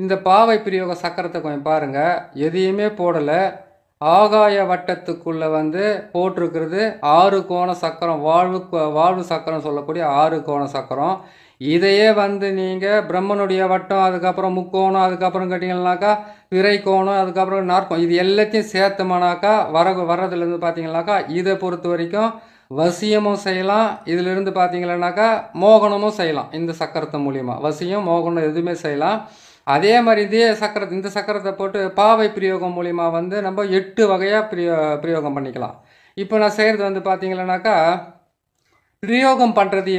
இந்த பாவை பிரயோக சக்கரத்தை கொஞ்சம் பாருங்கள். எதையுமே போடலை. ஆகாய வட்டத்துக்குள்ளே வந்து போட்டிருக்கிறது 6 கோண சக்கரம். வாழ்வு சக்கரம் சொல்லக்கூடிய 6 கோண சக்கரம். இதையே வந்து நீங்கள் பிரம்மனுடைய வட்டம், அதுக்கப்புறம் முக்கோணம், அதுக்கப்புறம் கேட்டிங்கன்னாக்கா பிறை கோணம், அதுக்கப்புறம் நாற்கோணம், இது எல்லாத்தையும் சேர்த்தோம்னாக்கா வர்றதுலேருந்து பார்த்தீங்கன்னாக்கா இதை பொறுத்த வரைக்கும் வசியமும் செய்யலாம். இதிலிருந்து பார்த்தீங்கன்னாக்கா மோகனமும் செய்யலாம். இந்த சக்கரத்தை மூலிமா வசியம் மோகனம் எதுவுமே செய்யலாம். அதே மாதிரி இந்த சக்கரத்தை போட்டு பாவை பிரயோகம் மூலிமா வந்து நம்ம 8 வகையாக பிரயோகம் பண்ணிக்கலாம். இப்போ நான் செய்கிறது வந்து பார்த்தீங்கன்னாக்கா பிரயோகம் பண்ணுறது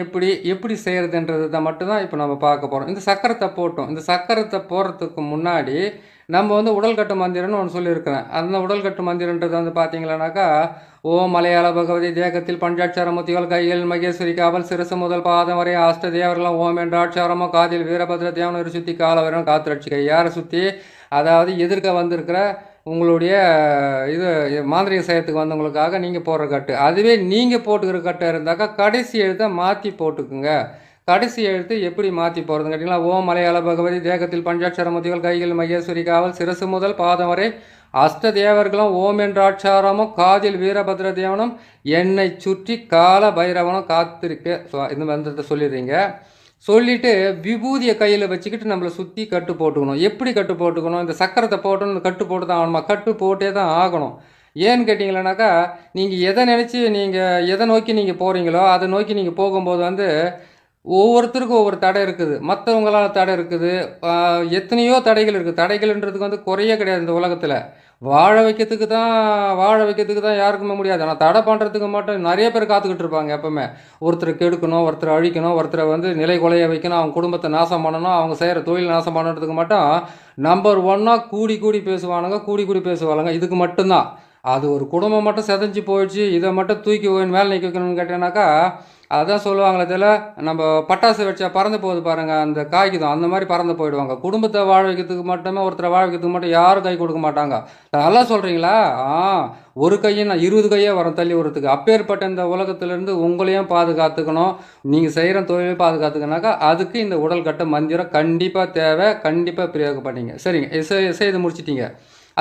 எப்படி செய்கிறதுன்றது தான் மட்டும்தான் இப்போ நம்ம பார்க்க போகிறோம். இந்த சக்கரத்தை போட்டோம். இந்த சக்கரத்தை போடுறதுக்கு முன்னாடி நம்ம வந்து உடல்கட்டு மந்திரம்னு ஒன்று சொல்லியிருக்கிறேன். அந்த உடல்கட்டு மந்திரன்றது வந்து பார்த்தீங்கன்னாக்கா ஓம் மலையாள பகவதி தேகத்தில் பஞ்சாட்சாரமுத்திகள் கையில் மகேஸ்வரி காவல் சிரசு முதல் பாதம் வரை அஷ்ட தேவர்களும் ஓம் என்ற ஆட்சாரமோ காதில் வீரபத்ர தேவன் ஒரு சுற்றி கால வரும் காத்து ரட்சிக்கை யாரை சுற்றி, அதாவது எதிர்க்க வந்திருக்கிற உங்களுடைய இது மாந்திரிக செய்யறதுக்கு வந்தவங்களுக்காக நீங்கள் போடுற கட்டு. அதுவே நீங்கள் போட்டுக்கிற கட்டாக இருந்தாக்கா கடைசி எழுத்தை மாற்றி போட்டுக்குங்க. கடைசி எழுத்து எப்படி மாற்றி போகிறதுன்னு கேட்டிங்கன்னா ஓம் மலையாள பகவதி தேகத்தில் பஞ்சாட்சரமுத்திகள் கைகள் மகேஸ்வரி காவல் சிரசு முதல் பாதம் வரை அஷ்ட தேவர்களும் ஓம் என்ற ஆட்சாரமும் காதில் வீரபத்ர தேவனும் என்னை சுற்றி கால பைரவனும் காத்திருக்க இந்த மந்திரத்தை சொல்லிடுறீங்க. சொல்லிவிட்டு விபூதியை கையில் வச்சுக்கிட்டு நம்மளை சுற்றி கட்டு போட்டுக்கணும். எப்படி கட்டு போட்டுக்கணும்? இந்த சக்கரத்தை போட்டோன்னு கட்டு போட்டு தான் ஆகணுமா? கட்டு போட்டே தான் ஆகணும். ஏன்னு கேட்டிங்களேனாக்கா நீங்கள் எதை நினச்சி நீங்கள் எதை நோக்கி நீங்கள் போகிறீங்களோ அதை நோக்கி நீங்கள் போகும்போது வந்து ஒவ்வொருத்தருக்கும் ஒவ்வொரு தடை இருக்குது. மற்றவங்களால் தடை இருக்குது. எத்தனையோ தடைகள் இருக்குது. தடைகள்ன்றதுக்கு வந்து குறையே கிடையாது இந்த உலகத்தில். வாழ வைக்கிறதுக்கு தான் யாருக்குமே முடியாது. ஆனால் தடை பண்ணுறதுக்கு மட்டும் நிறைய பேர் காத்துக்கிட்டு இருப்பாங்க. எப்பவுமே ஒருத்தரை கெடுக்கணும், ஒருத்தரை அழிக்கணும், ஒருத்தரை வந்து நிலை கொலைய வைக்கணும், அவங்க குடும்பத்தை நாசம் பண்ணணும், அவங்க செய்கிற தொழில் நாசம் பண்ணுறதுக்கு மட்டும் நம்பர் 1 கூடி பேசுவானுங்க. இதுக்கு மட்டும்தான். அது ஒரு குடும்பம் மட்டும் செதஞ்சு போயிடுச்சு, இதை மட்டும் தூக்கி மேலே நிற்க வைக்கணும்னு கேட்டேன்னாக்கா அதான் சொல்லுவாங்களே இதில் நம்ம பட்டாசு வச்சா பறந்து போகுது பாருங்கள், அந்த காய்க்குதான் அந்த மாதிரி பறந்து போயிடுவாங்க. குடும்பத்தை வாழ வைக்கிறதுக்கு மட்டுமே ஒருத்தரை வாழ வைக்கிறதுக்கு மட்டும் யாரும் கை கொடுக்க மாட்டாங்க. நல்லா சொல்கிறீங்களா? ஒரு கையை நான் 20 கையே வரும் தள்ளி விடுறதுக்கு. அப்பேற்பட்ட இந்த உலகத்திலேருந்து உங்களையும் பாதுகாத்துக்கணும், நீங்கள் செய்கிற தொழிலையும் பாதுகாத்துக்கனாக்கா அதுக்கு இந்த உடல் கட்ட மந்திரம் கண்டிப்பாக தேவை. கண்டிப்பாக பிரயோகம் பண்ணிங்க. சரிங்க, செய்து முடிச்சிட்டிங்க.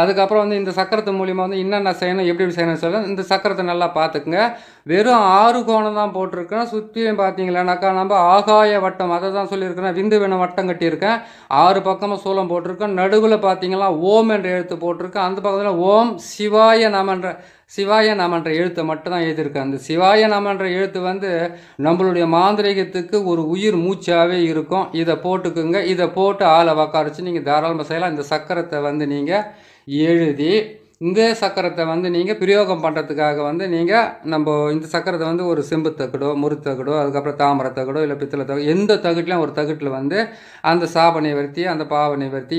அதுக்கப்புறம் வந்து இந்த சக்கரத்து மூலிமா வந்து என்னென்ன செய்யணும், எப்படி செய்யணும்னு சொல்ல இந்த சக்கரத்தை நல்லா பார்த்துக்குங்க. வெறும் 6 கோணம் தான் போட்டிருக்கேன். சுற்றியும் பார்த்தீங்களானாக்கா நம்ம ஆகாய வட்டம் அதை தான் சொல்லியிருக்கிறேன். விந்து வேணும் வட்டம் கட்டியிருக்கேன். 6 பக்கமும் சூலம் போட்டிருக்கேன். நடுவில் பார்த்தீங்கன்னா ஓம் என்ற எழுத்து போட்டிருக்கேன். அந்த பக்கத்தில் ஓம் சிவாய நமன்ற எழுத்தை மட்டும் தான் எழுதியிருக்கேன். அந்த சிவாய நமன்ற எழுத்து வந்து நம்மளுடைய மாந்திரிகத்துக்கு ஒரு உயிர் மூச்சாகவே இருக்கும். இதை போட்டுக்குங்க. இதை போட்டு ஆளை உக்காரிச்சு நீங்கள் தாராளமாக செய்யலாம். இந்த சக்கரத்தை வந்து நீங்கள் எழுதி இந்த சக்கரத்தை வந்து நீங்கள் பிரயோகம் பண்ணுறதுக்காக வந்து நம்ம இந்த சக்கரத்தை வந்து ஒரு செம்பு தகடோ முறுத்தகடோ அதுக்கப்புறம் தாமரை தகடோ இல்லை பித்தளை தகடு எந்த தகட்டிலும் ஒரு தகட்டில் வந்து அந்த சாப நிவர்த்தி, அந்த பாவ நிவர்த்தி,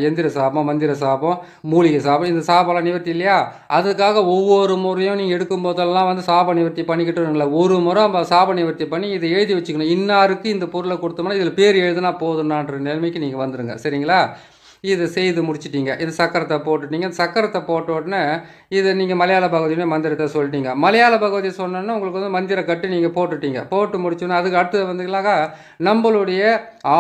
எந்திர சாபம், மந்திர சாபம், மூலிகை சாபம், இந்த சாபம்லாம் நிவர்த்தி இல்லையா? அதுக்காக ஒவ்வொரு முறையும் நீங்கள் எடுக்கும் போதெல்லாம் வந்து சாப நிவர்த்தி பண்ணிக்கிட்டு இல்லை, ஒரு முறை சாப நிவர்த்தி பண்ணி இதை எழுதி வச்சுக்கணும். இன்னாருக்கு இந்த பொருளை கொடுத்தோம்னா இதில் பேர் எழுதுனா போதுனான்ற நிலைமைக்கு நீங்கள் வந்துடுங்க. சரிங்களா? இதை செய்து முடிச்சிட்டிங்க. இது சக்கரத்தை போட்டுட்டீங்க. சக்கரத்தை போட்ட உடனே இதை நீங்கள் மலையாள பகவதியுமே மந்திரத்தை சொல்லிட்டீங்க. மலையாள பகவதி சொன்னோன்னா உங்களுக்கு வந்து மந்திர கட்டு நீங்கள் போட்டுட்டீங்க. போட்டு முடிச்சோன்னா அதுக்கு அடுத்தது வந்துங்களாக்கா நம்மளுடைய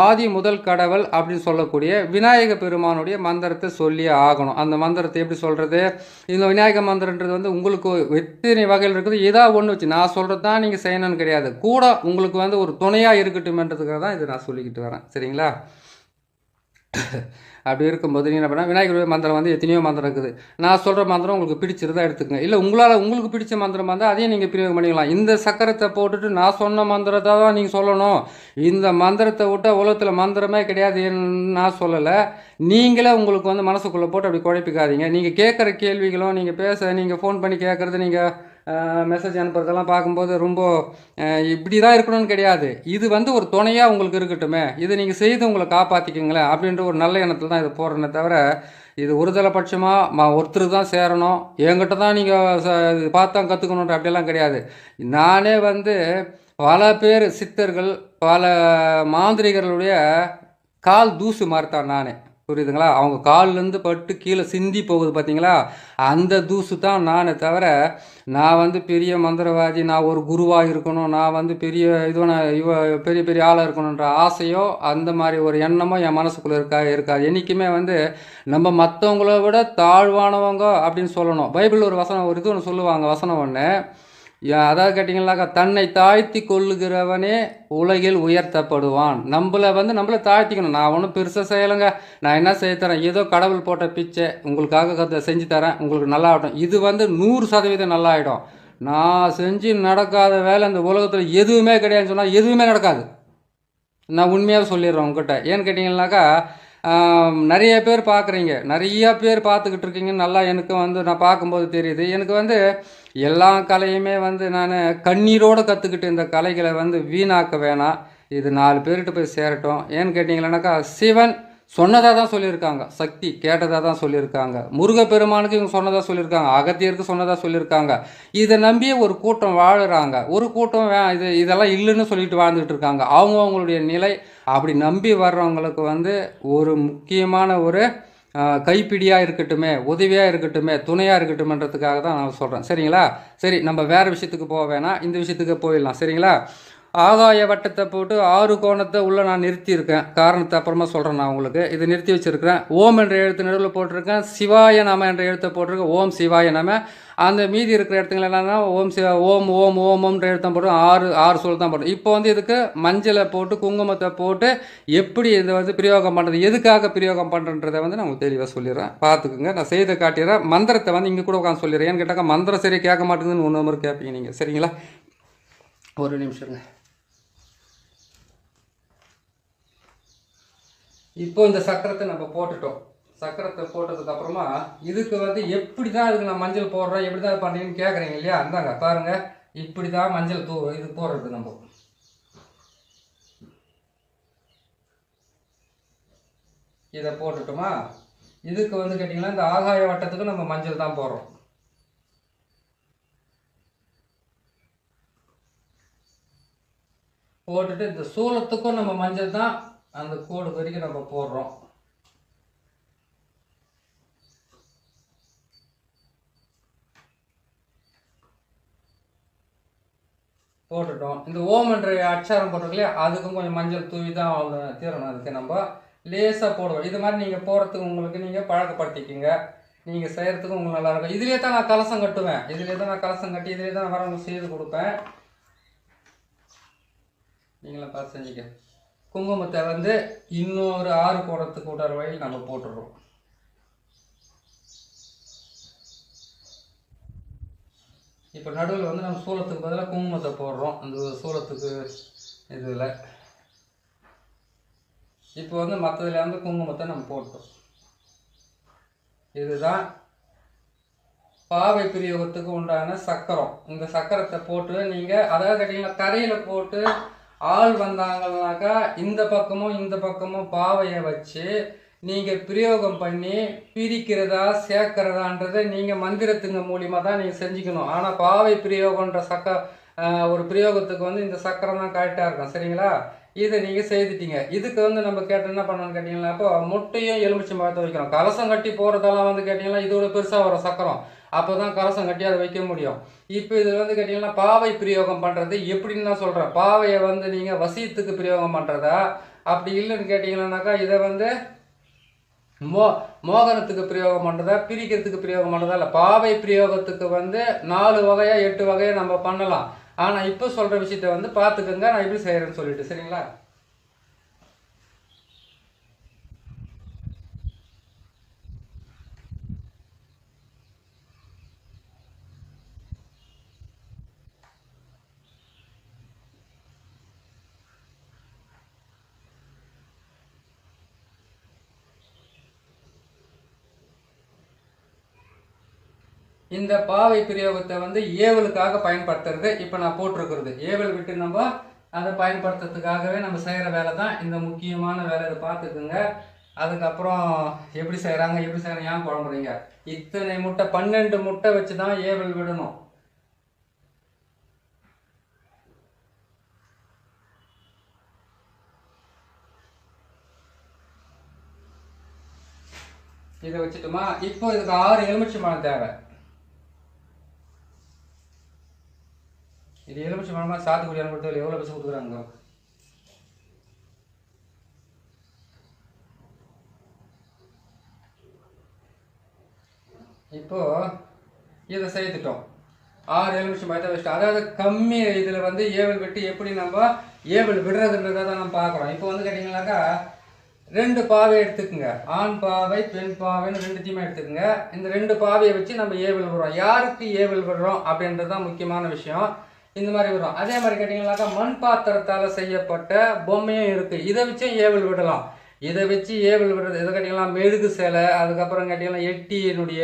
ஆதி முதல் கடவுள் அப்படின்னு சொல்லக்கூடிய விநாயக பெருமானுடைய மந்திரத்தை சொல்லி ஆகணும். அந்த மந்திரத்தை எப்படி சொல்கிறது? இந்த விநாயக மந்திரன்றது வந்து உங்களுக்கு எத்தனை வகையில் இருக்குது. ஏதாவது ஒன்று வச்சு நான் சொல்கிறது தான் நீங்கள் செய்யணும்னு கிடையாது. கூட உங்களுக்கு வந்து ஒரு துணையாக இருக்கட்டும்ன்றதுக்காக தான் இதை நான் சொல்லிக்கிட்டு வரேன். சரிங்களா? அப்படி இருக்கும்போது நீங்கள் என்ன பண்ணால் விநாயகர் மந்திரம் வந்து எத்தனையோ மந்திரம் இருக்குது. நான் சொல்கிற மந்திரம் உங்களுக்கு பிடிச்சிருந்தா எடுத்துக்கங்க. இல்லை உங்களுக்கு பிடிச்ச மந்திரம் வந்தால் அதையும் நீங்கள் பிரயோகம் பண்ணிக்கலாம். இந்த சக்கரத்தை போட்டுட்டு நான் சொன்ன மந்திரத்தை தான் நீங்கள் சொல்லணும். இந்த மந்திரத்தை விட்டால் உலகத்தில் மந்திரமே கிடையாது நான் சொல்லலை. நீங்களே உங்களுக்கு வந்து மனசுக்குள்ளே போட்டு அப்படி குழப்பிக்காதீங்க. நீங்கள் கேட்குற கேள்விகளும் நீங்கள் ஃபோன் பண்ணி கேட்குறது, நீங்கள் மெசேஜ் அனுப்புறதெல்லாம் பார்க்கும்போது ரொம்ப இப்படி தான் இருக்கணும்னு கிடையாது. இது வந்து ஒரு துணையாக உங்களுக்கு இருக்கட்டுமே, இதை நீங்கள் செய்து உங்களை காப்பாற்றிக்கிங்களேன் அப்படின்ற ஒரு நல்ல எண்ணத்தில் தான் இது போடுறேனே தவிர இது ஒருதலை பட்சமாக ஒருத்தர் தான் சேரணும், என்கிட்ட தான் நீங்கள் பார்த்தா கற்றுக்கணுன்ற அப்படியெல்லாம் கிடையாது. நானே வந்து பல பேர் சித்தர்கள், பல மாந்திரிகர்களுடைய கால் தூசு மாறுத்தான் நானே. புரியுதுங்களா? அவங்க கால்லேருந்து பட்டு கீழே சிந்தி போகுது பார்த்தீங்களா? அந்த தூசு தான் நானே தவிர, நான் வந்து பெரிய மந்திரவாதி, நான் ஒரு குருவா இருக்கணும், நான் வந்து பெரிய பெரிய பெரிய ஆளா இருக்கணுன்ற ஆசையோ, அந்த மாரி ஒரு எண்ணமோ என் மனசுக்குள்ள இருக்காது. என்னைக்குமே வந்து நம்ம மத்தவங்கள விட தாழ்வானவங்க அப்படின்னு சொல்லணும். பைபிள்ல ஒரு வசனம் ஒரு இது ஒண்ணு சொல்லுவாங்க, வசனம் ஒண்ணு. அதாவது கேட்டிங்கனாக்கா, "தன்னை தாழ்த்தி கொள்ளுகிறவனே உலகில் உயர்த்தப்படுவான்." நம்மள தாழ்த்திக்கணும். நான் ஒன்றும் பெருசா செய்யலைங்க. நான் என்ன செய்ய தரேன்? ஏதோ கடவுள் போட்ட பிச்சை. உங்களுக்காக செஞ்சு தரேன். உங்களுக்கு நல்லா ஆகட்டும். இது வந்து 100% நல்லா ஆயிடும். நான் செஞ்சு நடக்காத வேலை இந்த உலகத்துல எதுவுமே கிடையாதுன்னு சொன்னா, எதுவுமே நடக்காது. நான் உண்மையாவே சொல்லிடுறேன் உங்ககிட்ட. ஏன்னு கேட்டிங்கனாக்கா, நெறைய பேர் பார்க்குறீங்க. நெறைய பேர் பார்த்துக்கிட்டு இருக்கீங்க. நல்லா எனக்கு வந்து நான் பார்க்கும்போது தெரியுது. எனக்கு வந்து எல்லா கலையுமே வந்து நானு கண்ணீரோட கத்துக்கிட்டு இந்த கலைகள வந்து வீணாக்க வேணாம். இது 4 பேர்கிட்ட போய் சேரட்டும். ஏன்னு கேட்டீங்கன்னாக்கா, சிவன் சொன்னதா தான் சொல்லியிருக்காங்க. சக்தி கேட்டதா தான் சொல்லியிருக்காங்க. முருகப்பெருமானுக்கு இவங்க சொன்னதா சொல்லியிருக்காங்க. அகத்தியருக்கு சொன்னதா சொல்லியிருக்காங்க. இத நம்பியே ஒரு கூட்டம் வாழுறாங்க. ஒரு கூட்டம் இதெல்லாம் இல்லன்னு சொல்லிட்டு வாழ்ந்துட்டு இருக்காங்க. அவங்கவங்களுடைய நிலை அப்படி நம்பி வர்றவங்களுக்கு வந்து ஒரு முக்கியமான ஒரு கைப்பிடியா இருக்கட்டுமே, உதவியா இருக்கட்டுமே, துணையா இருக்கட்டுமன்றதுக்காக தான் நான் சொல்றேன். சரிங்களா? சரி, நம்ம வேற விஷயத்துக்கு போ வேணாம். இந்த விஷயத்துக்கு போயிடலாம். சரிங்களா? ஆகாய வட்டத்த போட்டு 6 கோணத்த உள்ள நான் நிறுத்தியிருக்கேன். காரணத்த அப்புறமா சொல்றேன் நான் உங்களுக்கு. இத நிறுத்தி வச்சிருக்கிறேன். ஓம் என்ற எழுத்து நடுவுல போட்டிருக்கேன். சிவாய நம என்ற எழுத்த போட்டிருக்கேன். ஓம் சிவாய நம. அந்த மீதி இருக்கிற இடத்துங்கள என்னன்னா ஓம் ஓம் ஓம் ஓம்ன்ற எழுத்தம் போட்டு 6 சொல் தான் போட்டேன். இப்போ வந்து இதுக்கு மஞ்சள போட்டு, குங்குமத்த போட்டு எப்படி இத வந்து பிரயோகம் பண்றது? எதுக்காக பிரயோகம் பண்றேன்றத வந்து நான் உங்களுக்கு தெளிவா சொல்லிடுறேன். பார்த்துக்குங்க. நான் செய்து காட்டிடுறேன். மந்திரத்த வந்து இங்க கூட உட்காந்து சொல்லிடுறேன். ஏன்னு கேட்டாக்கா, மந்திரம் சரியா கேட்க மாட்டேங்குதுன்னு இன்னொரு முறை கேட்பீங்க நீங்க. சரிங்களா? ஒரு நிமிஷங்க. இப்போ இந்த சக்கரத்தை நம்ம போட்டுட்டோம். சக்கரத்தை போட்டதுக்கு அப்புறமா இதுக்கு வந்து எப்படி தான் இதுக்கு நான் மஞ்சள் போடுறேன், எப்படி தான் பண்ணுறீங்கன்னு கேட்குறீங்க இல்லையா? அந்தாங்க பாருங்க, இப்படி தான் மஞ்சள் இது போடுறது நம்ம. இதை போட்டுட்டோமா? இதுக்கு வந்து கேட்டிங்கன்னா இந்த ஆகாய வட்டத்துக்கு நம்ம மஞ்சள் தான் போடுறோம். போட்டுட்டு இந்த சூலத்துக்கும் நம்ம மஞ்சள் தான் அந்த கோடு வரைக்கும் நம்ம போடுறோம். போட்டுட்டோம். இந்த ஓம் என்ற அச்சாரம் போட்டிருக்கலையா, அதுக்கும் கொஞ்சம் மஞ்சள் தூவி தான் தீரணும். அதுக்கு நம்ம லேசாக போடுவோம். இது மாதிரி நீங்கள் போகிறதுக்கு உங்களுக்கு நீங்கள் பழக்கப்படுத்திக்கிங்க. நீங்கள் செய்கிறதுக்கும் உங்களுக்கு நல்லாயிருக்கும். இதுலேயே தான் நான் கலசம் கட்டுவேன். இதுலேயே தான் நான் கலசம் கட்டி இதுலேயே தான் வரவங்க செய்து கொடுப்பேன். நீங்களும் பார்த்து செஞ்சுக்க. குங்குமத்தை வந்து இன்னொரு 6 கோணத்துக்கு விடுற வழியில் நம்ம போட்டுடுறோம். இப்போ நடுவில் வந்து நம்ம சூளத்துக்கு பதிலாக குங்குமத்தை போடுறோம். அந்த சூளத்துக்கு இதில் இப்போ வந்து மற்றதுல வந்து குங்குமத்தை நம்ம போட்டோம். இதுதான் பாவை பிரயோகத்துக்கு உண்டான சக்கரம். இந்த சக்கரத்தை போட்டு நீங்கள் அதாவது கேட்டிங்கன்னா கரையில் போட்டு ஆள் வந்தாங்கன்னாக்கா இந்த பக்கமும் பாவையை வச்சு நீங்கள் பிரயோகம் பண்ணி பிரிக்கிறதா சேர்க்கிறதான்றதை நீங்கள் மந்திரத்துங்க மூலியமாக தான் நீங்கள் செஞ்சுக்கணும். ஆனால் பாவை பிரயோகன்ற ஒரு பிரயோகத்துக்கு வந்து இந்த சக்கரம் தான் கரெக்டாக இருக்கும். சரிங்களா? இதை நீங்கள் செய்துட்டீங்க. இதுக்கு வந்து நம்ம என்ன பண்ணணும்னு கேட்டிங்கன்னா, அப்போ முட்டையும் எலுமிச்சம் பழத்தை வைக்கணும். கலசம் கட்டி போகிறதெல்லாம் வந்து கேட்டிங்கன்னா இதோட பெருசாக வரும் சக்கரம். அப்போ தான் கலசம் கட்டி அதை வைக்க முடியும். இப்போ இதில் வந்து கேட்டிங்கன்னா பாவை பிரயோகம் பண்ணுறது எப்படின்னு தான் சொல்கிறேன். பாவையை வந்து நீங்கள் வசியத்துக்கு பிரயோகம் பண்ணுறதா, அப்படி இல்லைன்னு கேட்டிங்கன்னாக்கா இதை வந்து மோகனத்துக்கு பிரயோகம் பண்ணுறதா, பிரிக்கிறதுக்கு பிரயோகம் பண்ணுறதா இல்லை. பாவை பிரயோகத்துக்கு வந்து 4 வகையாக 8 வகையாக நம்ம பண்ணலாம். ஆனால் இப்போ சொல்கிற விஷயத்த வந்து பார்த்துக்கோங்க, நான் எப்படி செய்கிறேன்னு சொல்லிட்டு. சரிங்களா? இந்த பாவை பிரயோகத்தை வந்து ஏவலுக்காக பயன்படுத்துறது இப்போ நான் போட்டிருக்கிறது. ஏவல் விட்டு நம்ம அதை பயன்படுத்துறதுக்காகவே நம்ம செய்கிற வேலை தான் இந்த முக்கியமான வேலை. இதை பார்த்துக்குங்க. அதுக்கப்புறம் எப்படி செய்கிறாங்க ஏன் குழம்புறீங்க? இத்தனை முட்டை 12 முட்டை வச்சு தான் ஏவல் விடணும். இதை வச்சுட்டுமா. இப்போ இதுக்கு 6 எலுமிச்சை பழம் தேவை. இது எலுமிச்சை பழமா சாத்துக்குடி கொடுத்து எவ்வளோ பைசா கொடுக்குறாங்க? இப்போ இதை சேர்த்துட்டோம். 6 எலுமிச்சை பழத்தை வச்சுட்டோம். அதாவது கம்மி இதில் வந்து ஏவல் விட்டு எப்படி நம்ம ஏவல் விடுறதுன்றதை தான் நம்ம பார்க்குறோம். இப்போ வந்து கேட்டிங்கனாக்கா 2 பாவை எடுத்துக்குங்க. ஆண் பாவை பெண் பாவைன்னு 2த்தையுமே எடுத்துக்கோங்க. இந்த 2 பாவையை வச்சு நம்ம ஏவல் விடுறோம். யாருக்கு ஏவல் விடுறோம் அப்படின்றது தான் முக்கியமான விஷயம். இந்த மாதிரி விடுறோம். அதே மாதிரி கேட்டிங்கனாக்கா மண் பாத்திரத்தால் செய்யப்பட்ட பொம்மையும் இருக்குது. இதை வச்சும் ஏவல் விடலாம். இதை வச்சு ஏவல் விடுறது எதை கேட்டிங்கன்னா மெழுகு சிலை, அதுக்கப்புறம் கேட்டிங்கன்னா எட்டியினுடைய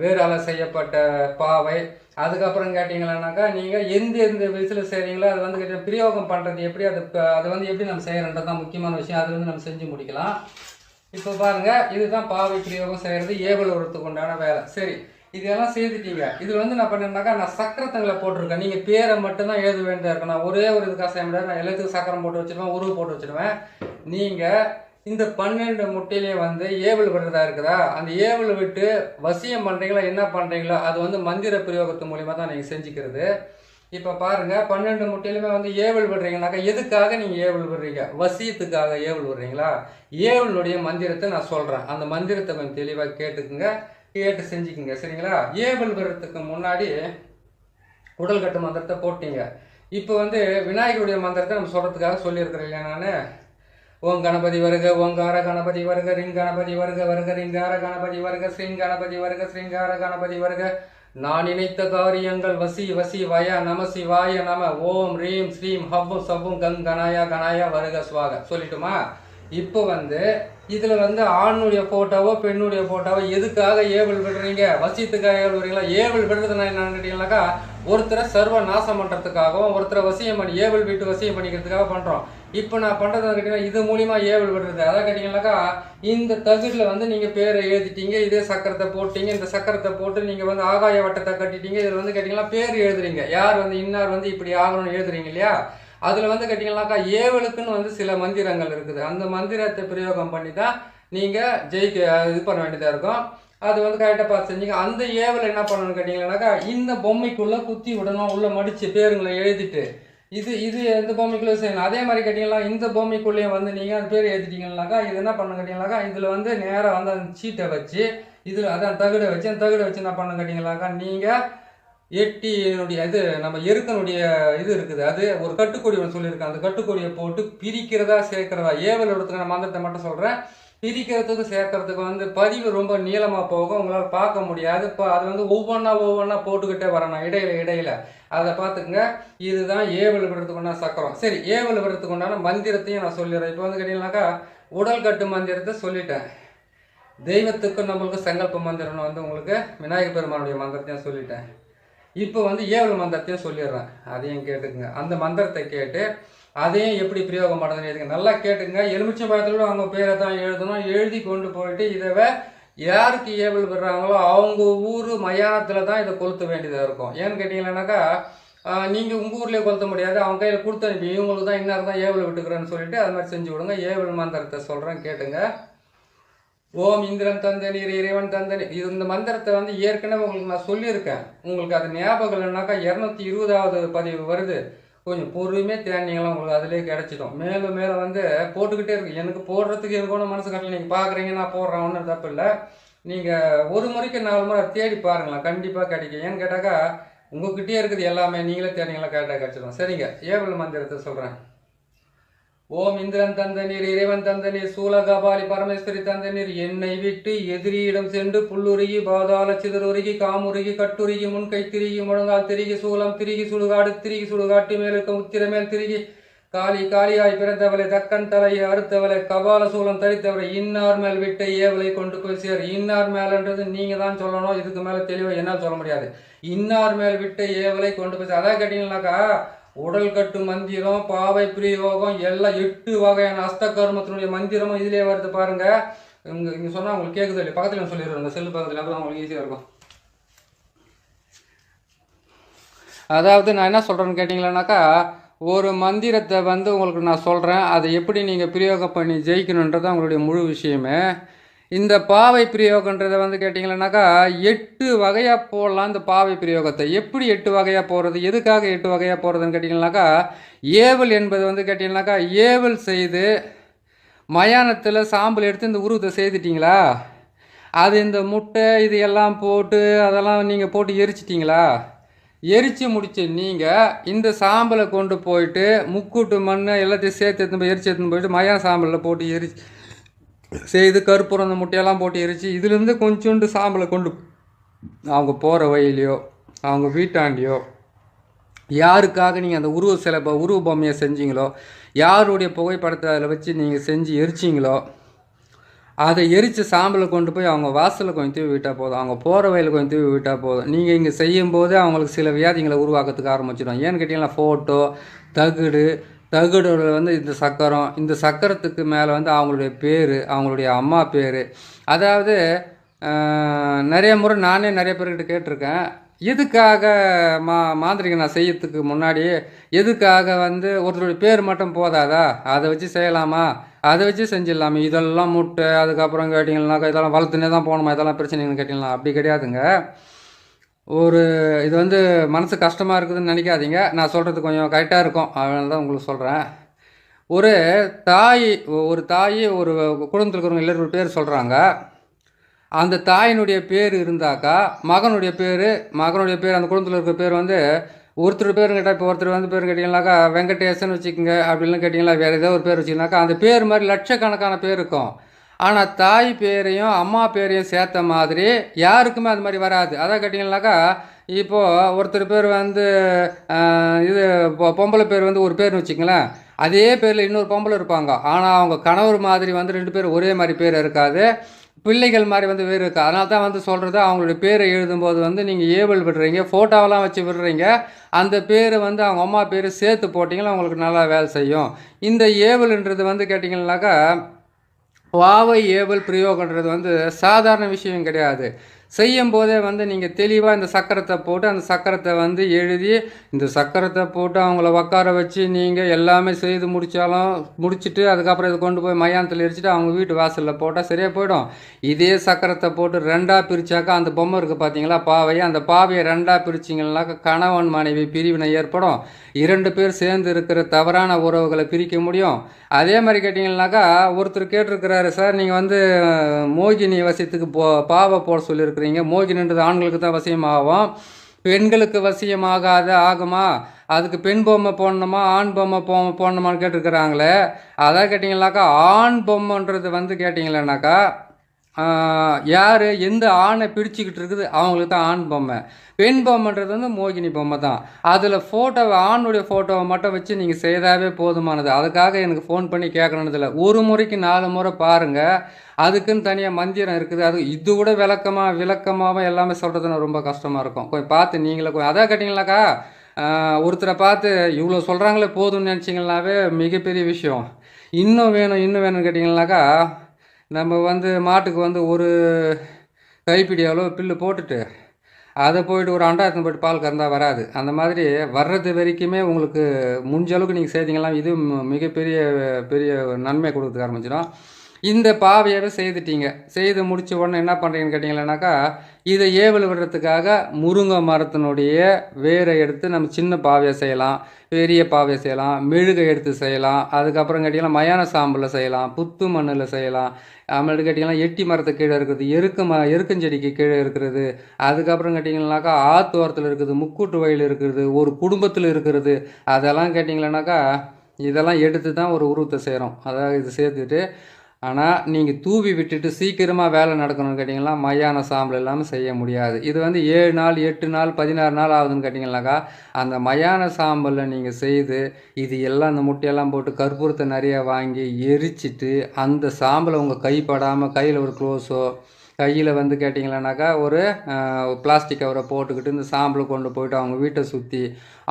வேறால் செய்யப்பட்ட பாவை, அதுக்கப்புறம் கேட்டிங்களானாக்கா நீங்கள் எந்த விசில் செய்கிறீங்களோ அது வந்து கேட்டீங்கன்னா பிரயோகம் பண்ணுறது எப்படி, அது வந்து எப்படி நம்ம செய்கிறன்றது தான் முக்கியமான விஷயம். அது வந்து நம்ம செஞ்சு முடிக்கலாம். இப்போ பாருங்கள், இதுதான் பாவை பிரயோகம் செய்கிறது, ஏவல் விடுறதுக்கு உண்டான வேலை. சரி, இதெல்லாம் செய்துட்டீங்க. இது வந்து நான் பண்ணேன்னாக்கா நான் சக்கரத்தங்களை போட்டிருக்கேன். நீங்கள் பேரை மட்டும்தான் எழுத வேண்டியதாக இருக்கும். நான் ஒரே ஒரு இதுக்காக செய்ய முடியாது. நான் எல்லாத்துக்கும் சக்கரம் போட்டு வச்சுருவேன், உருவு போட்டு வச்சுருவேன். நீங்கள் இந்த 12 முட்டையிலே வந்து ஏவல் விடுறதா இருக்குதா, அந்த ஏவல் விட்டு வசியம் பண்ணுறீங்களா என்ன பண்ணுறீங்களோ அது வந்து மந்திர பிரயோகத்து மூலிமா தான் நீங்கள் செஞ்சுக்கிறது. இப்போ பாருங்கள், 12 முட்டையிலுமே வந்து ஏவல் விடுறீங்கனாக்கா எதுக்காக நீங்கள் ஏவல் விடுறீங்க? வசியத்துக்காக ஏவல் விடுறீங்களா? ஏவலுடைய மந்திரத்தை நான் சொல்கிறேன். அந்த மந்திரத்தை கொஞ்சம் தெளிவாக கேட்டுக்குங்க, கேட்டு செஞ்சுக்குங்க. சரிங்களா? ஏவல் விடுறதுக்கு முன்னாடி உடல் கட்டு மந்திரத்தை போட்டீங்க. இப்போ வந்து விநாயகருடைய மந்திரத்தை நம்ம சொல்கிறதுக்காக சொல்லியிருக்கிறேன் இல்லையா நான். ஓம் கணபதி வருக, ஓங்கார கணபதி வருக, ரிங் கணபதி வருக வருக, ரிங்கார கணபதி வருக, ஸ்ரீங் கணபதி வருக, ஸ்ரீங்கார கணபதி வருக. நான் நினைத்த காரியங்கள் வசி வசி வய நம சிவாய நம. ஓம் ரீம் ஸ்ரீம் ஹவ்வும் சவ்வும் கணாயா கணாயா வருக சுவாக சொல்லிட்டுமா. இப்போ வந்து இதில் வந்து ஆணுடைய ஃபோட்டோவோ பெண்ணுடைய ஃபோட்டோவோ எதுக்காக ஏவல் விடுறீங்க? வசியத்துக்காக ஏவல் விடுறீங்களா? ஏவல் விடுறது நான் என்ன கேட்டீங்கன்னாக்கா ஒருத்தரை சர்வ நாசம் பண்ணுறதுக்காகவும் ஒருத்தரை வசியம் பண்ணி ஏவல் விட்டு வசியம் பண்ணிக்கிறதுக்காக பண்ணுறோம். இப்போ நான் பண்ணுறது கேட்டிங்கன்னா இது மூலிமா ஏவல் விடுறது. அதான் கேட்டிங்கனாக்கா இந்த தகுடில் வந்து நீங்கள் பேரை எழுதிட்டீங்க, இதே சக்கரத்தை போட்டீங்க, இந்த சக்கரத்தை போட்டு நீங்கள் வந்து ஆகாய வட்டத்தை கட்டிட்டீங்க. இதில் வந்து கேட்டிங்கன்னா பேர் எழுதுறீங்க, யார் வந்து இன்னார் வந்து இப்படி ஆகணும்னு எழுதுறீங்க இல்லையா? அதில் வந்து கேட்டிங்கனாக்கா ஏவலுக்குன்னு வந்து சில மந்திரங்கள் இருக்குது. அந்த மந்திரத்தை பிரயோகம் பண்ணி தான் நீங்கள் இது பண்ண வேண்டியதாக இருக்கும். அது வந்து கரெக்டாக பார்த்து செஞ்சீங்க. அந்த ஏவல் என்ன பண்ணணும்னு கேட்டிங்கன்னாக்கா இந்த பொம்மைக்குள்ளே குத்தி விடணும், உள்ளே மடித்து பேருங்களை எழுதிட்டு இது எந்த பொம்மைக்குள்ளே செய்யணும். அதே மாதிரி கேட்டிங்கன்னா இந்த பொம்மைக்குள்ளேயே வந்து நீங்கள் அந்த பேர் எழுதிட்டீங்கன்னாக்கா இது என்ன பண்ணணும் கேட்டிங்கனாக்கா இதில் வந்து நேராக வந்து அந்த சீட்டை வச்சு இதில் அதான் தகுடை வச்சு அந்த தகுடை வச்சு என்ன பண்ணணும் கேட்டிங்கனாக்கா நீங்கள் எட்டியினுடைய இது நம்ம எருக்கனுடைய இது இருக்குது, அது ஒரு கட்டுக்கொடி ஒன்று சொல்லியிருக்கேன். அந்த கட்டுக்கொடியை போட்டு பிரிக்கிறதா சேர்க்கிறதா ஏவல் எடுத்துக்க நான் மந்திரத்தை மட்டும் சொல்கிறேன். பிரிக்கிறதுக்கு சேர்க்கறதுக்கு வந்து பதிவு ரொம்ப நீளமாக போகும், உங்களால் பார்க்க முடியாது. இப்போ அது வந்து ஒவ்வொன்றா போட்டுக்கிட்டே வரணும் இடையில அதை பார்த்துக்குங்க. இதுதான் ஏவல் விடுறதுக்குண்டான சக்கரம். சரி, ஏவல் விடுறதுக்கு உண்டான மந்திரத்தையும் நான் சொல்லிடுறேன். இப்போ வந்து கேட்டிங்கனாக்கா உடல் கட்டு மந்திரத்தை சொல்லிட்டேன். தெய்வத்துக்கு நம்மளுக்கு சங்கல்ப மந்திரம்னு வந்து உங்களுக்கு விநாயகர் பெருமானுடைய மந்திரத்தையும் சொல்லிட்டேன். இப்போ வந்து ஏவல் மந்திரத்தையும் சொல்லிடுறேன், அதையும் கேட்டுக்குங்க. அந்த மந்திரத்தை கேட்டு அதையும் எப்படி பிரயோகம் பண்ணுறதுன்னு எழுதுங்க. நல்லா கேட்டுங்க. எலுமிச்சை பழத்தில் அவங்க பேரை தான் எழுதணும். எழுதி கொண்டு போயிட்டு இதை யாருக்கு ஏவல் விடுறாங்களோ அவங்க ஊர் மயானத்தில் தான் இதை கொளுத்த வேண்டியதாக இருக்கும். ஏன்னு கேட்டிங்கன்னாக்கா நீங்கள் உங்கள் ஊர்லேயே கொளுத்த முடியாது, அவங்க கையில் கொடுத்து அனுப்பி இவங்களுக்கு தான் இன்னார் தான் ஏவல் விட்டுக்கிறேன்னு சொல்லிட்டு அது மாதிரி செஞ்சு விடுங்க. ஏவல் மந்திரத்தை சொல்கிறேன் கேட்டுங்க. ஓம் இந்திரன் தந்த நீர் இறைவன் தந்த நீர். இந்த மந்திரத்தை வந்து ஏற்கனவே உங்களுக்கு நான் சொல்லியிருக்கேன். உங்களுக்கு அது ஞாபகம் இல்லைன்னாக்கா 220வது பதிவு வருது. கொஞ்சம் பொறுமையாக தேடினீங்களாம் உங்களுக்கு அதிலே கிடச்சிடும். மேலும் மேலே வந்து போட்டுக்கிட்டே இருக்கு. எனக்கு போடுறதுக்கு எனக்கு ஒன்றும் மனசு கட்டல. நீங்கள் பார்க்குறீங்க, நான் போடுறேன், ஒன்றும் தப்பு இல்லை. நீங்கள் ஒரு முறைக்கு 4 முறை தேடி பாருங்களேன், கண்டிப்பாக கிடைக்கும். ஏன்னு கேட்டாக்கா உங்கள்கிட்டயே இருக்குது எல்லாமே, நீங்களே தேடிங்களா கரெக்டாக கிடச்சிடும். சரிங்க, ஏவல் மந்திரத்தை சொல்கிறேன். ஓம் இந்திரன் தந்த நீர் இறைவன் தந்த நீர் சூலகபாலி பரமேஸ்வரி தந்த நீர் என்னை விட்டு எதிரியிடம் சென்று புல்லுருகி பாதாள சிதறுருகி காமுருகி கட்டுருகி முன்கை திரிகி முழங்கால் திரிகி சூலம் திரிகி சுடுகாடு திரிகி சுடுகாட்டு மேலுக்கு முத்திரமேல் திரிகி காளி காளியாய் பிறந்தவளை தக்கன் தலையை அறுத்தவளை கபால சூலம் தரித்தவளை இன்னார் மேல் விட்ட ஏவலை கொண்டு போய் சேர். இன்னார் மேலன்றது நீங்கள் தான் சொல்லணும், இதுக்கு மேலே தெளிவாக என்னால் சொல்ல முடியாது. இன்னார் மேல் விட்ட ஏவலை கொண்டு போய் அதான் கேட்டீங்கன்னாக்கா உடல் கட்டு மந்திரம் பாவை பிரயோகம் எல்லாம் 8 வகையான அஸ்தகர்மத்தினுடைய மந்திரமும் இதிலே வருது பாருங்க. இங்கே சொன்னால் உங்களுக்கு கேட்குது இல்லை, பக்கத்தில் சொல்லிடுறேன், செல்லு பக்கத்தில் அப்புறம் உங்களுக்கு ஈஸியாக இருக்கும். அதாவது நான் என்ன சொல்கிறேன்னு கேட்டிங்களானாக்கா ஒரு மந்திரத்தை வந்து உங்களுக்கு நான் சொல்கிறேன், அதை எப்படி நீங்கள் பிரயோகம் பண்ணி ஜெயிக்கணுன்றது உங்களுடைய முழு விஷயமே. இந்த பாவை பிரயோகன்றதை வந்து கேட்டிங்கன்னாக்கா 8 வகையாக போடலாம். இந்த பாவை பிரயோகத்தை எப்படி 8 வகையாக போடுறது, எதுக்காக 8 வகையாக போடுறதுன்னு கேட்டிங்கன்னாக்கா, ஏவல் என்பது வந்து கேட்டிங்கன்னாக்கா ஏவல் செய்து மயானத்தில் சாம்பல் எடுத்து இந்த உருவத்தை செய்துட்டிங்களா, அது இந்த முட்டை இது எல்லாம் போட்டு அதெல்லாம் நீங்கள் போட்டு எரிச்சிட்டிங்களா, எரித்து முடிச்சு நீங்கள் இந்த சாம்பலை கொண்டு போயிட்டு முக்கூட்டு மண் எல்லாத்தையும் சேர்த்து எடுத்துன்னு போய் எரிச்சு எடுத்துன்னு போயிட்டு மயான சாம்பலில் போட்டு எரிச்சு செய்து கற்பூரம் அந்த முட்டையெல்லாம் போட்டு எரிச்சு இதுலேருந்து கொஞ்சோண்டு சாம்பலை கொண்டு அவங்க போகிற வழியிலையோ அவங்க வீட்டாண்டியோ யாருக்காக நீங்கள் அந்த உருவ பொம்மையை செஞ்சீங்களோ, யாருடைய புகைப்படத்தை அதில் வச்சு நீங்கள் செஞ்சு எரிச்சிங்களோ, அதை எரித்து சாம்பலை கொண்டு போய் அவங்க வாசலில் கொஞ்சம் தூவி விட்டால் போதும், அவங்க போகிற வயலில் கொஞ்சம் தூவி விட்டால் போதும். நீங்கள் இங்கே செய்யும்போதே அவங்களுக்கு சில வியாதிகளை உருவாக்கிறதுக்கு ஆரம்பிச்சிடும். ஏன்னு கேட்டிங்கன்னா ஃபோட்டோ தகுடோட வந்து இந்த சக்கரத்துக்கு மேலே வந்து அவங்களுடைய பேர், அவங்களுடைய அம்மா பேர். அதாவது நிறைய முறை நானே நிறைய பேர்கிட்ட கேட்டிருக்கேன், எதுக்காக மாந்திரிகம் நான் செய்யறதுக்கு முன்னாடி எதுக்காக வந்து ஒருத்தருடைய பேர் மட்டும் போதாதா, அதை வச்சு செய்யலாமா, அதை வச்சு செஞ்சிடலாமே, இதெல்லாம் முட்டை அதுக்கப்புறம் கேட்டிங்கன்னாக்கா இதெல்லாம் வளர்த்துனே தான் போகணுமா, இதெல்லாம் பிரச்சனைன்னு கேட்டிங்களா, அப்படி கிடையாதுங்க. இது வந்து மனசு கஷ்டமாக இருக்குதுன்னு நினைக்காதீங்க, நான் சொல்கிறது கொஞ்சம் கரெக்டாக இருக்கும், அதனால தான் உங்களுக்கு சொல்கிறேன். ஒரு தாய் ஒரு குடும்பத்தில் இருக்கிறவங்க எல்லாரும் பேர் சொல்கிறாங்க. அந்த தாயினுடைய பேர் இருந்தாக்கா மகனுடைய பேர் அந்த குடும்பத்தில் இருக்கிற பேர் வந்து ஒருத்தர் பேர் கேட்டால், இப்போ ஒருத்தர் வந்து பேர் கேட்டிங்கனாக்கா வெங்கடேசன் வச்சுக்கோங்க, அப்படின்னு கேட்டிங்களா வேறு ஏதோ ஒரு பேர் வச்சிங்கனாக்கா அந்த பேர் மாதிரி லட்சக்கணக்கான பேர் இருக்கும். ஆனால் தாய் பேரையும் அம்மா பேரையும் சேர்த்த மாதிரி யாருக்குமே அது மாதிரி வராது. அதான் கேட்டிங்கனாக்கா இப்போது ஒருத்தர் பேர் வந்து இது பொம்பளை பேர் வந்து ஒரு பேர்னு வச்சுக்கங்களேன், அதே பேரில் இன்னொரு பொம்பளை இருப்பாங்க. ஆனால் அவங்க கணவர் மாதிரி வந்து 2 பேர் ஒரே மாதிரி பேர் இருக்காது, பிள்ளைகள் மாதிரி வந்து வேறு இருக்குது. அதனால தான் வந்து சொல்கிறது, அவங்களுடைய பேரை எழுதும்போது வந்து நீங்கள் ஏவல் விடுறீங்க, ஃபோட்டோவெல்லாம் வச்சு விடுறீங்க, அந்த பேரை வந்து அவங்க அம்மா பேர் சேர்த்து போட்டிங்கன்னா அவங்களுக்கு நல்லா வேலை செய்யும். இந்த ஏவல்ன்றது வந்து கேட்டிங்கன்னாக்கா பாவை ஏவல் பிரயோகன்றது வந்து சாதாரண விஷயம் கிடையாது. செய்யும் போதே வந்து நீங்கள் தெளிவாக இந்த சக்கரத்தை போட்டு அந்த சக்கரத்தை வந்து எழுதி இந்த சக்கரத்தை போட்டு அவங்கள உட்கார வச்சு நீங்கள் எல்லாமே செய்து முடிச்சுட்டு அதுக்கப்புறம் இதை கொண்டு போய் மயானத்தில் எரிச்சிட்டு அவங்க வீட்டு வாசலில் போட்டால் சரியாக போயிடும். இதே சக்கரத்தை போட்டு 2ஆக பிரித்தாக்கா அந்த பொம்மை இருக்குது பார்த்தீங்களா பாவை, அந்த பாவையை 2ஆக பிரிச்சிங்கன்னாக்கா கணவன் மனைவி பிரிவினை ஏற்படும். 2 பேர் சேர்ந்து இருக்கிற தவறான உறவுகளை பிரிக்க முடியும். அதே மாதிரி கேட்டிங்கன்னாக்கா ஒருத்தர் கேட்டிருக்கிறாரு, சார் நீங்கள் வந்து மோகினி வசியத்துக்கு பாவை போட சொல்லியிருக்கிறீங்க, மோகினின்றது ஆண்களுக்கு தான் வசியமாகும், பெண்களுக்கு ஆகுமா, அதுக்கு பெண் பொம்மை போடணுமா ஆண் பொம்மை போடணுமான்னு கேட்டிருக்கிறாங்களே. அதான் கேட்டிங்கன்னாக்கா ஆண் பொம்மைன்றது வந்து கேட்டிங்களேனாக்கா யார் எந்த ஆணை பிடிச்சிக்கிட்டு இருக்குது அவங்களுக்கு தான் ஆண் பொம்மை. பெண் பொம்மைன்றது வந்து மோகினி பொம்மை தான். அதில் ஃபோட்டோவை ஆணுடைய ஃபோட்டோவை மட்டும் வச்சு நீங்கள் செய்தாவே போதுமானது. அதுக்காக எனக்கு ஃபோன் பண்ணி கேட்கணுன்றதில்ல, ஒரு முறைக்கு 4 முறை பாருங்கள், அதுக்குன்னு தனியாக மந்திரம் இருக்குது. அது இது கூட விளக்கமாக எல்லாமே சொல்கிறதுன்னு ரொம்ப கஷ்டமாக இருக்கும். கொஞ்சம் பார்த்து நீங்களே அதான் கேட்டிங்கனாக்கா ஒருத்தரை பார்த்து இவ்வளோ சொல்கிறாங்களே போதும்னு நினச்சிங்கனாவே மிகப்பெரிய விஷயம். இன்னும் வேணும்னு கேட்டிங்கனாக்கா நம்ம வந்து மாட்டுக்கு வந்து ஒரு கைப்பிடி அளவு புல்லு போட்டுட்டு அதை போயிட்டு ஒரு அண்டாயத்தில் போய்ட்டு பால் கறந்தால் வராது. அந்த மாதிரி வர்றது வரைக்குமே உங்களுக்கு முடிஞ்ச அளவுக்கு நீங்கள் செய்தீங்கன்னா இது மிகப்பெரிய நன்மை கொடுக்கறதுக்கு ஆரம்பிச்சிடும். இந்த பாவையாகவே செய்துட்டீங்க, செய்து முடித்த உடனே என்ன பண்ணுறீங்கன்னு கேட்டிங்கன்னாக்கா இதை ஏவல் விடுறதுக்காக முருங்கை மரத்தினுடைய வேரை எடுத்து நம்ம சின்ன பாவையை செய்யலாம், பெரிய பாவையை செய்யலாம், மெழுகை எடுத்து செய்யலாம், அதுக்கப்புறம் கேட்டிங்கன்னா மயான சாம்பலில் செய்யலாம், புத்து மண்ணில் செய்யலாம், அப்புறம் கேட்டிங்கன்னா எட்டி மரத்து கீழே இருக்குது, எருக்கஞ்செடிக்கு கீழே இருக்கிறது, அதுக்கப்புறம் கேட்டிங்கன்னாக்கா ஆத்தோரத்தில் இருக்குது, முக்கூட்டு வயல் இருக்கிறது, ஒரு குடும்பத்தில் இருக்கிறது, அதெல்லாம் கேட்டிங்கன்னாக்கா இதெல்லாம் எடுத்து தான் ஒரு உருவத்தை செய்கிறோம். அதாவது இது சேர்த்துட்டு ஆனால் நீங்கள் தூவி விட்டுட்டு சீக்கிரமாக வேலை நடக்கணும்னு கேட்டிங்கன்னா மயான சாம்பல் இல்லாமல் செய்ய முடியாது. இது வந்து 7 நாள் 8 நாள் 16 நாள் ஆகுதுன்னு கேட்டிங்கன்னாக்கா அந்த மயான சாம்பலில் நீங்கள் செய்து இது எல்லாம் அந்த முட்டையெல்லாம் போட்டு கற்பூரத்தை நிறைய வாங்கி எரிச்சிட்டு அந்த சாம்பலை உங்கள் கைப்படாமல் கையில் ஒரு க்ளோஸோ கையில் வந்து கேட்டிங்களானாக்கா ஒரு பிளாஸ்டிக் கவரை போட்டுக்கிட்டு இந்த சாம்பலை கொண்டு போயிட்டு அவங்க வீட்டை சுற்றி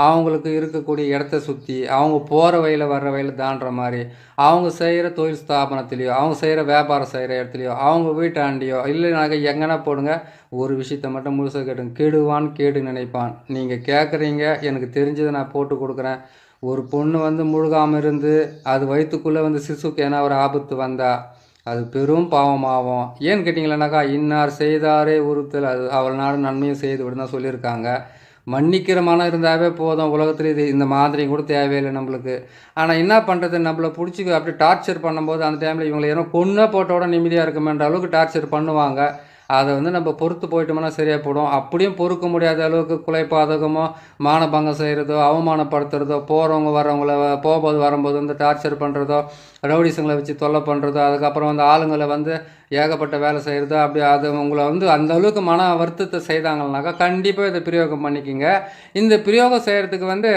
அவங்களுக்கு இருக்கக்கூடிய இடத்த சுற்றி அவங்க போகிற வழியில் வர்ற வழியில் தாண்டுற மாதிரி அவங்க செய்கிற தொழில் ஸ்தாபனத்துலேயோ அவங்க செய்கிற வியாபாரம் செய்கிற இடத்துலையோ அவங்க வீட்டாண்டியோ இல்லைனாக்கா எங்கன்னா போடுங்க. ஒரு விஷயத்த மட்டும் முழுசாக கேட்டுங்க, கெடுவான் கேடு நினைப்பான். நீங்கள் கேட்குறீங்க, எனக்கு தெரிஞ்சதை நான் போட்டு கொடுக்குறேன். ஒரு பொண்ணு வந்து முழுகாமல் இருந்து அது வயிற்றுக்குள்ளே வந்து சிசுக்கு ஏன்னா ஒரு ஆபத்து வந்தால் அது பெரும் பாவமாகும். ஏன்னு கேட்டிங்களேனாக்கா, இன்னார் செய்தாரே உறுத்தல் அது அவள் நாடு நன்மையும் செய்து விடுன்னு தான் சொல்லியிருக்காங்க. மன்னிக்கிற மனம் இருந்தாவே போதும். உலகத்துல இந்த மாதிரி கூட தேவையில்லை நம்மளுக்கு. ஆனால் என்ன பண்ணுறது, நம்மளை பிடிச்சி அப்படியே டார்ச்சர் பண்ணும்போது அந்த டைமில் இவங்களை ஏன்னா கொன்னே போட்டோட நிம்மதியாக இருக்குமென்ற அளவுக்கு டார்ச்சர் பண்ணுவாங்க. அதை வந்து நம்ம பொறுத்து போயிட்டோம்னா சரியாக போடும். அப்படியும் பொறுக்க முடியாத அளவுக்கு கொலைபாதகமோ, மானபங்கம் செய்கிறதோ, அவமானப்படுத்துறதோ, போகிறவங்க வரவங்கள போகும்போது வரும்போது வந்து டார்ச்சர் பண்ணுறதோ, ரவுடிஸுங்களை வச்சு தொல்லை பண்ணுறதோ, அதுக்கப்புறம் வந்து ஆளுங்களை வந்து ஏகப்பட்ட வேலை செய்கிறதோ, அப்படி அது உங்களை வந்து அந்த அளவுக்கு மன வருத்தத்தை செய்தாங்கன்னாக்கா கண்டிப்பாக இதை பிரயோகம் பண்ணிக்கிங்க. இந்த பிரயோகம் செய்கிறதுக்கு வந்து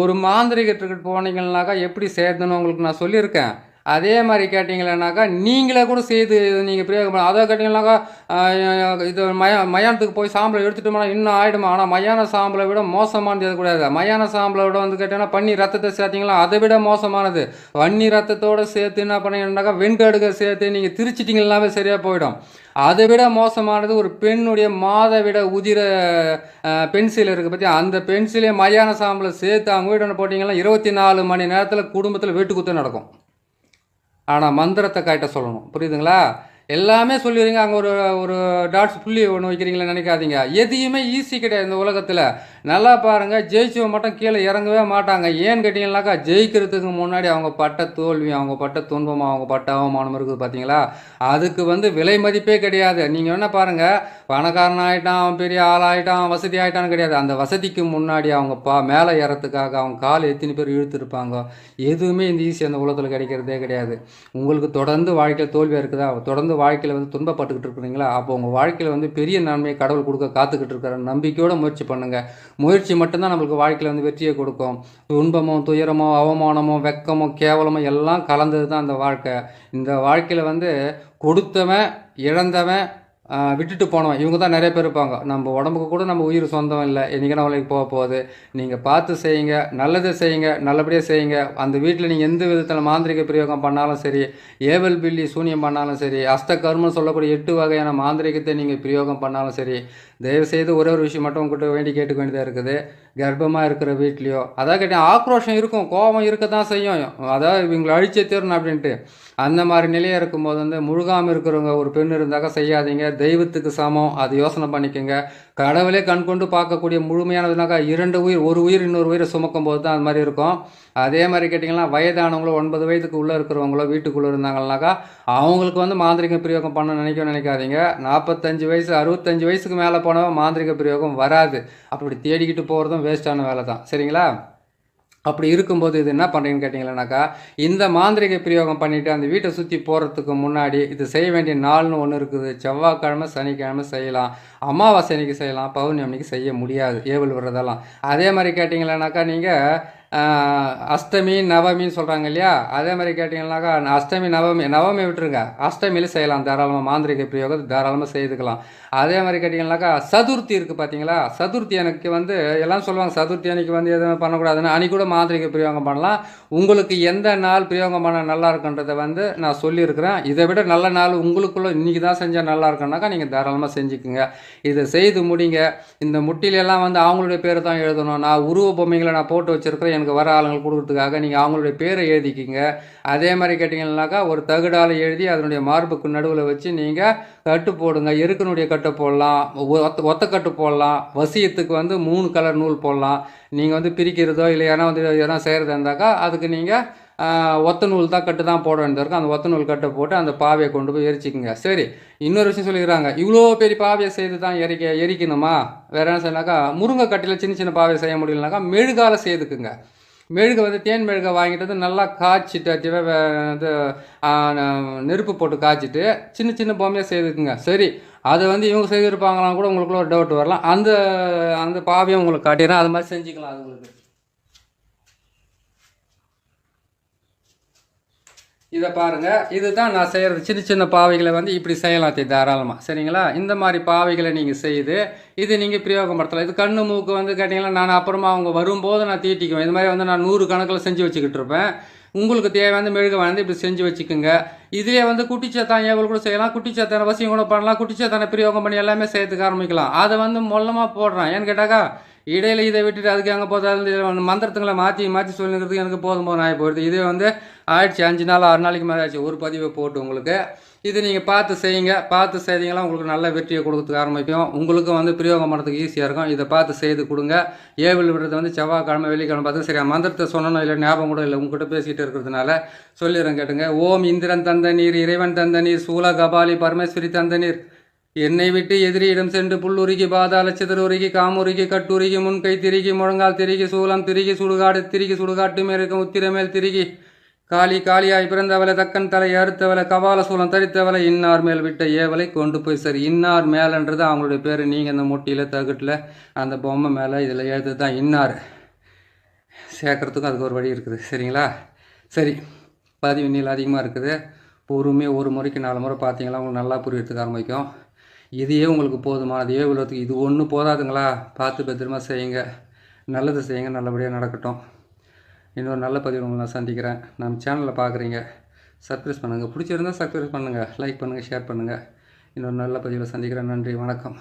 ஒரு மாந்திரிகத்துக்கு போனீங்கன்னாக்கா எப்படி செய்யறதுன்னு உங்களுக்கு நான் சொல்லியிருக்கேன். அதே மாதிரி கேட்டிங்களேனாக்கா நீங்களே கூட செய்து நீங்கள் பிரயோகம் பண்ண. அதை கேட்டிங்கன்னாக்கா இது மயானத்துக்கு போய் சாம்பலை எடுத்துட்டோம்னா இன்னும் ஆகிடுமா. ஆனால் மயான சாம்பலை விட மோசமானது எது கூடாது. மயான சாம்பலை விட வந்து கேட்டிங்கன்னா பன்னி ரத்தத்தை சேர்த்திங்களா அதை விட மோசமானது. பன்னி ரத்தத்தோடு சேர்த்து என்ன பண்ணீங்கன்னாக்கா வெண்கடுகை சேர்த்து நீங்கள் திரிச்சிட்டிங்கன்னாவே சரியாக போயிடும். அதை விட மோசமானது ஒரு பெண்ணுடைய மாதவிட உதிர பென்சில் இருக்குது பற்றி அந்த பென்சிலே மயான சாம்பலை சேர்த்து அவங்க வீடு போட்டிங்கன்னா 24 மணி நேரத்தில் குடும்பத்தில் வெட்டுக்குத்து நடக்கும். ஆனால் மந்திரத்தை காட்ட சொல்லணும். புரியுதுங்களா? எல்லாமே சொல்லிடுறீங்க. அங்கே ஒரு ஒரு டாட்ஸ் புள்ளி ஒன்று வைக்கிறீங்களேன்னு நினைக்காதீங்க. எதையுமே ஈஸி கிடையாது இந்த உலகத்தில். நல்லா பாருங்கள், ஜெயிச்சவங்க மட்டும் கீழே இறங்கவே மாட்டாங்க. ஏன்னு கேட்டிங்கன்னாக்கா ஜெயிக்கிறதுக்கு முன்னாடி அவங்க பட்ட தோல்வி, அவங்க பட்ட துன்பம், அவங்க பட்ட அவமானம் இருக்குது பார்த்தீங்களா? அதுக்கு வந்து விலை மதிப்பே கிடையாது. நீங்கள் என்ன பாருங்கள், பணக்காரன் ஆகிட்டான், அவன் பெரிய ஆள் ஆகிட்டான், வசதி ஆகிட்டான்னு கிடையாது. அந்த வசதிக்கு முன்னாடி அவங்க மேலே ஏறத்துக்காக அவங்க கால் எத்தனை பேர் இழுத்துருப்பாங்க. எதுவுமே இந்த ஈஸி அந்த உலகத்தில் கிடைக்கிறதே கிடையாது. உங்களுக்கு தொடர்ந்து வாழ்க்கையில் தோல்வியாக இருக்குதா, தொடர்ந்து வாழ்க்கையில் வந்து துன்பப்பட்டுக்கிட்டு இருக்கிறீங்களா, அப்போ உங்கள் வாழ்க்கையில் வந்து பெரிய நன்மையை கடவுள் கொடுக்க காத்துக்கிட்டு இருக்கிற நம்பிக்கையோடு முயற்சி பண்ணுங்கள். முயற்சி மட்டும்தான் நம்மளுக்கு வாழ்க்கையில் வந்து வெற்றியை கொடுக்கும். துன்பமோ, துயரமோ, அவமானமோ, வெக்கமோ, கேவலமோ எல்லாம் கலந்தது தான் இந்த வாழ்க்கை. இந்த வாழ்க்கையில் வந்து கொடுத்தவன் இழந்தவன் விட்டுட்டு போனவன் இவங்க தான் நிறைய பேர் இருப்பாங்க. நம்ம உடம்புக்கு கூட நம்ம உயிர் சொந்தம் இல்லை. என்றைக்கான வேலைக்கு போக போகுது. நீங்கள் பார்த்து செய்யுங்க, நல்லதை செய்யுங்க, நல்லபடியாக செய்யுங்க. அந்த வீட்டில் நீங்கள் எந்த விதத்தில் மாந்திரிக பிரயோகம் பண்ணாலும் சரி, ஏவல் பில்லி சூனியம் பண்ணாலும் சரி, அஷ்டகர்மம் சொல்லக்கூடிய 8 வகையான மாந்திரிகத்தை நீங்கள் பிரயோகம் பண்ணாலும் சரி, தயவுசெய்து ஒரே ஒரு விஷயம் மட்டும் உங்கள்கிட்ட வேண்டி கேட்டுக்க வேண்டியதாக இருக்குது. கர்ப்பமாக இருக்கிற வீட்லேயோ அதாவது கேட்டேன் ஆக்ரோஷம் இருக்கும், கோபம் இருக்க தான் செய்யும். அதாவது இவங்களை அழிச்சே தீரணும் அப்படின்ட்டு அந்த மாதிரி நிலையாக இருக்கும்போது வந்து முழுகாமல் இருக்கிறவங்க ஒரு பெண் இருந்தாக்கா செய்யாதீங்க. தெய்வத்துக்கு சமம், அது யோசனை பண்ணிக்கோங்க. கடவுளே கண் கொண்டு பார்க்கக்கூடிய முழுமையானதுனாக்கா 2 உயிர், ஒரு உயிர் இன்னொரு உயிரை சுமக்கும் போது தான் அது மாதிரி இருக்கும். அதே மாதிரி கேட்டிங்கன்னா வயதானவங்களோ 9 வயதுக்கு உள்ளே இருக்கிறவங்களோ வீட்டுக்குள்ளே இருந்தாங்கன்னாக்கா அவங்களுக்கு வந்து மாந்திரிக பிரயோகம் பண்ண நினைக்காதீங்க. 45 வயசு 65 வயசுக்கு மேலே போனவன் மாந்திரிக பிரயோகம் வராது. அப்படி தேடிக்கிட்டு போகிறதும் வேஸ்ட்டான வேலை தான். சரிங்களா? அப்படி இருக்கும்போது இது என்ன பண்ணுறீங்கன்னு கேட்டிங்களேனாக்கா இந்த மாந்திரிக பிரயோகம் பண்ணிவிட்டு அந்த வீட்டை சுற்றி போகிறதுக்கு முன்னாடி இது செய்ய வேண்டிய நாள்னு ஒன்று இருக்குது. செவ்வாய்க்கிழமை, சனிக்கிழமை செய்யலாம். அமாவாசை அன்னைக்கு செய்யலாம், பௌர்ணமி அன்னைக்கு செய்ய முடியாது, ஏவல் விடுறதெல்லாம். அதே மாதிரி கேட்டிங்களேனாக்கா நீங்கள் அஷ்டமி நவமின்னு சொல்கிறாங்க இல்லையா, அதே மாதிரி கேட்டிங்கன்னாக்கா அஷ்டமி நவமி விட்டுருங்க, அஷ்டமியில் செய்யலாம் தாராளமாக. மாந்திரிக பிரயோகம் தாராளமாக செய்துக்கலாம். அதே மாதிரி கேட்டிங்கன்னாக்கா சதுர்த்தி இருக்குது பார்த்தீங்களா, சதுர்த்தி எனக்கு வந்து எல்லாம் சொல்லுவாங்க சதுர்த்தி அன்னைக்கு வந்து எதுவும் பண்ணக்கூடாதுன்னு. அன்றைக்கி கூட மாந்திரிக பிரயோகம் பண்ணலாம். உங்களுக்கு எந்த நாள் பிரயோகம் பண்ண நல்லா இருக்குன்றதை வந்து நான் சொல்லியிருக்கிறேன். இதை விட நல்ல நாள் உங்களுக்குள்ளே இன்றைக்கி தான் செஞ்சால் நல்லா இருக்குன்னாக்கா நீங்கள் தாராளமாக செஞ்சுக்குங்க. இதை செய்து முடிங்க. இந்த முட்டிலெல்லாம் வந்து அவங்களுடைய பேர் தான் எழுதணும். நான் உருவ பொம்மைகளை நான் போட்டு வச்சுருக்கிறேன், எனக்கு வர ஆளுங்களுக்கு கொடுக்குறதுக்காக. நீங்கள் அவங்களுடைய பேரை எழுதிக்கிங்க. அதே மாதிரி கேட்டிங்கன்னாக்கா ஒரு தகுடால் எழுதி அதனுடைய மார்புக்கு நடுவில் வச்சு நீங்கள் கட்டு போடுங்க. எருக்கனுடைய கட்டு போடலாம், ஒத்த கட்டு போடலாம். வசியத்துக்கு வந்து 3 கலர் நூல் போடலாம். நீங்கள் வந்து பிரிக்கிறதோ இல்லை ஏன்னா வந்து எதனா செய்கிறதா இருந்தாக்கா அதுக்கு நீங்கள் ஒத்த நூல் தான் கட்டு தான் போட வேண்டியிருக்கும். அந்த ஒத்த நூல் கட்டை போட்டு அந்த பாவையை கொண்டு போய் எரிச்சிக்குங்க. சரி, இன்னொரு விஷயம் சொல்லிக்கிறாங்க, இவ்வளோ பெரிய பாவையை செய்து தான் எரிக்கணுமா? வேற என்ன செய்யணாக்கா முருங்கை கட்டியில் சின்ன சின்ன பாவையை செய்ய முடியலனாக்கா மெழுகால செய்துக்குங்க. மெழுகு வந்து தேன் மெழுகை வாங்கிட்டு வந்து நல்லா காய்ச்சிட்டு இது நெருப்பு போட்டு காய்ச்சிட்டு சின்ன சின்ன பொம்மையாக செய்துக்குங்க. சரி, அதை வந்து இவங்க செய்திருப்பாங்களான்னு கூட உங்களுக்குள்ள ஒரு டவுட் வரலாம். அந்த அந்த பாவையும் உங்களுக்கு காட்டிடுறேன், அது மாதிரி செஞ்சுக்கலாம். அது உங்களுக்கு இதை பாருங்கள், இதுதான் நான் செய்கிறது. சின்ன சின்ன பாவைகளை வந்து இப்படி செய்யலாம் தாராளமாக. சரிங்களா? இந்த மாதிரி பாவைகளை நீங்கள் செய்து இது நீங்கள் பிரயோகப்படுத்தலாம். இது கண்ணு மூக்கு வந்து கேட்டிங்கன்னா நான் அப்புறமா அவங்க வரும்போது நான் தீட்டிக்குவேன். இது மாதிரி வந்து நான் 100 கணக்கில் செஞ்சு வச்சுக்கிட்டு இருப்பேன். உங்களுக்கு தேவையான மெழுகை வந்து இப்படி செஞ்சு வச்சுக்கோங்க. இதிலே வந்து குட்டிச்சாத்தான் ஏவல் கூட செய்யலாம், குட்டிச்சாத்தான வசியம் கூட பண்ணலாம், குட்டிச்சாத்தான பிரயோகம் பண்ணி எல்லாமே செய்யறதுக்கு ஆரம்பிக்கலாம். அதை வந்து மொல்லமாக போடுறான். ஏன்னு கேட்டாக்கா இடையில இதை விட்டுட்டு அதுக்கு அங்கே போதாது மந்திரத்துங்களை மாற்றி மாற்றி சொல்லிக்கிறதுக்கு எனக்கு போதும் ஆகி போயிடுது. இதே வந்து ஆயிடுச்சு 5 நாள் 6 நாளைக்கு மேலே ஆச்சு ஒரு பதிவை போட்டு உங்களுக்கு. இது நீங்கள் பார்த்து செய்யுங்க. பார்த்து செய்தீங்கன்னா உங்களுக்கு நல்ல வெற்றியை கொடுக்கறதுக்கு ஆரம்பிக்கும். உங்களுக்கும் வந்து பிரயோகம் பண்ணுறதுக்கு ஈஸியாக இருக்கும். இதை பார்த்து செய்து கொடுங்க. ஏவல் விடுறது வந்து செவ்வாய்க்கிழமை வெள்ளிக்கிழமை பார்த்து சரி மந்திரத்தை சொன்னோம் இல்லை ஞாபகம் கூட இல்லை உங்ககிட்ட பேசிகிட்டு இருக்கிறதுனால சொல்லிடுறேன் கேட்டுங்க. ஓம் இந்திரன் தந்த நீர், இறைவன் தந்த நீர், சூல கபாலி பரமேஸ்வரி தந்த நீர், என்னை விட்டு எதிரியிடம் சென்று புல்லுருகி பாதாள சிதறுருகி காமுருகி கட்டுருகி முன்கை திரிகி முழங்கால் திரிகி சூலம் திரிகி சுடுகாடு திரிகி சுடுகாட்டு மேற்கும் உத்திரமேல் திரிகி காளி காளியாய் பிறந்தவளை தக்கன் தலை அறுத்தவளை கபால சூலம் தரித்தவளை இன்னார் மேல் விட்ட ஏவலை கொண்டு போய் சரி. இன்னார் மேலன்றது அவங்களுடைய பேர். நீங்கள் இந்த முட்டியில் தகுட்டில் அந்த பொம்மை மேலே இதில் எழுது தான் இன்னார் சேர்க்குறதுக்கும் அதுக்கு ஒரு வழி இருக்குது. சரிங்களா? சரி, பதிவு நீள் அதிகமாக இருக்குது. பொறுமையாக ஒரு முறைக்கு 4 முறை பார்த்தீங்களா உங்களுக்கு நல்லா புரியறதுக்கு ஆரம்பிக்கும். இதையே உங்களுக்கு போதுமானது. ஏவலத்துக்கு இது ஒன்று போதாதுங்களா? பார்த்து பத்திரமா செய்யுங்க. நல்லது செய்யுங்க. நல்லபடியாக நடக்கட்டும். இன்னொரு நல்ல பதிவு உங்களை நான் சந்திக்கிறேன். நம்ம சேனலில் பார்க்குறீங்க, சப்ஸ்கிரைப் பண்ணுங்கள். பிடிச்சிருந்தால் சப்ஸ்கிரைப் பண்ணுங்கள், லைக் பண்ணுங்கள், ஷேர் பண்ணுங்கள். இன்னொரு நல்ல பதிவில் சந்திக்கிறேன். நன்றி, வணக்கம்.